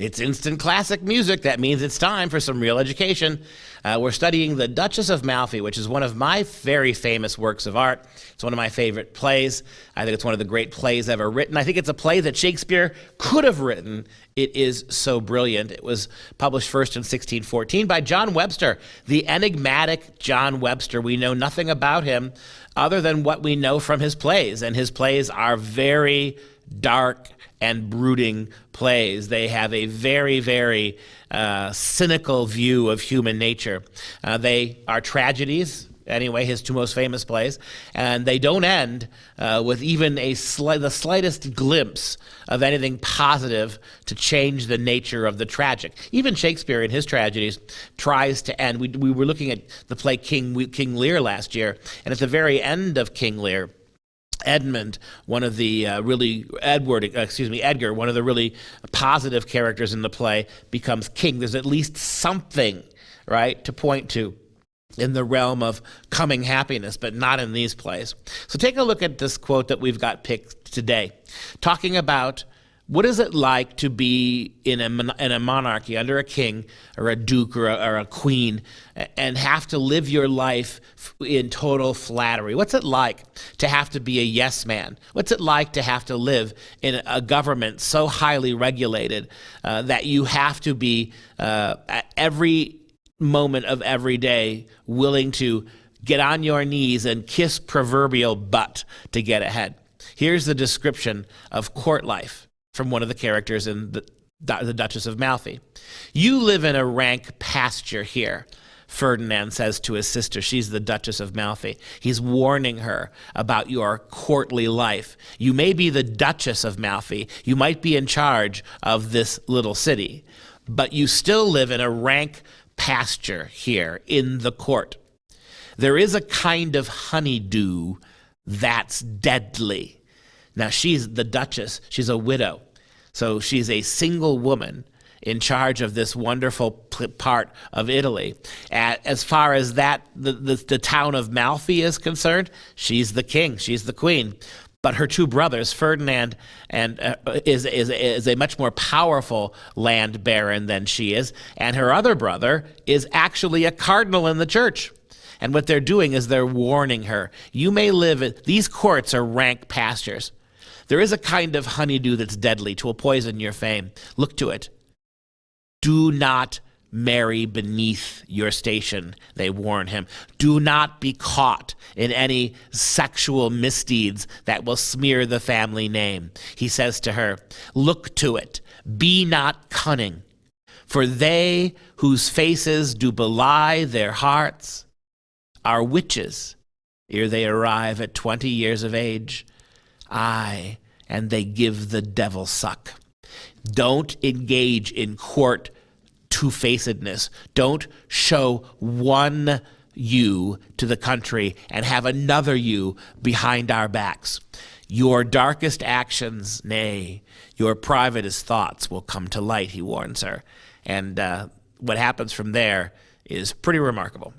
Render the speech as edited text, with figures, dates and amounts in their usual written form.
It's instant classic music. That means it's time for some real education. We're studying The Duchess of Malfi, which is one of my very famous works of art. It's one of my favorite plays. I think it's one of the great plays ever written. I think it's a play that Shakespeare could have written. It is so brilliant. It was published first in 1614 by John Webster, the enigmatic John Webster. We know nothing about him other than what we know from his plays, and his plays are very dark and brooding plays. They have a very, very cynical view of human nature. They are tragedies, anyway, his two most famous plays, and they don't end with even the slightest glimpse of anything positive to change the nature of the tragic. Even Shakespeare in his tragedies tries to end. We were looking at the play King Lear last year, and at the very end of King Lear, Edgar, one of the really positive characters in the play, becomes king. There's at least something, right, to point to in the realm of coming happiness, but not in these plays. So take a look at this quote that we've got picked today, talking about what is it like to be in a monarchy under a king or a duke or a queen and have to live your life in total flattery? What's it like to have to be a yes man? What's it like to have to live in a government so highly regulated that you have to be at every moment of every day willing to get on your knees and kiss proverbial butt to get ahead? Here's the description of court life from one of the characters in the Duchess of Malfi. "You live in a rank pasture here," Ferdinand says to his sister. She's the Duchess of Malfi. He's warning her about your courtly life. You may be the Duchess of Malfi. You might be in charge of this little city, but you still live in a rank pasture here in the court. There is a kind of honeydew that's deadly. Now, she's the Duchess. She's a widow. So she's a single woman in charge of this wonderful part of Italy. As far as the town of Malfi is concerned, she's the king. She's the queen. But her two brothers, Ferdinand is a much more powerful land baron than she is, and her other brother is actually a cardinal in the church. And what they're doing is they're warning her. You may live these courts are rank pastures. There is a kind of honeydew that's deadly, 'twill poison your fame. Look to it. Do not marry beneath your station, they warn him. Do not be caught in any sexual misdeeds that will smear the family name. He says to her, look to it. Be not cunning, for they whose faces do belie their hearts are witches ere they arrive at 20 years of age. Aye, and they give the devil suck. Don't engage in court two-facedness. Don't show one you to the country and have another you behind our backs. Your darkest actions, nay, your privatest thoughts will come to light, he warns her. And what happens from there is pretty remarkable.